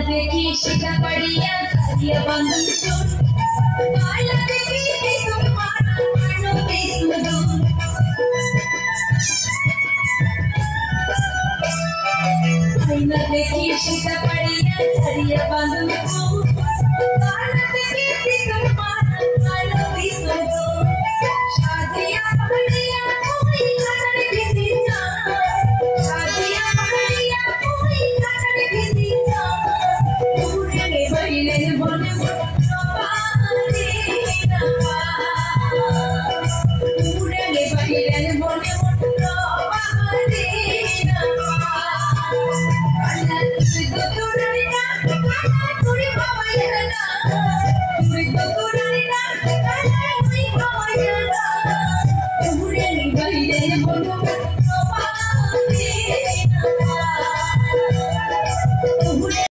देखी शिका बढ़िया सारिया बंद चोर काला देखी बेसुर मारा मानो बेसुर आईना देखी शिका बढ़िया सारिया बंद चोर काला देखी बेसुर मारा मानो बेसुर शादियां बढ़िया कोई खातर भी जा शादियां बढ़िया कोई खातर भी जा Bye.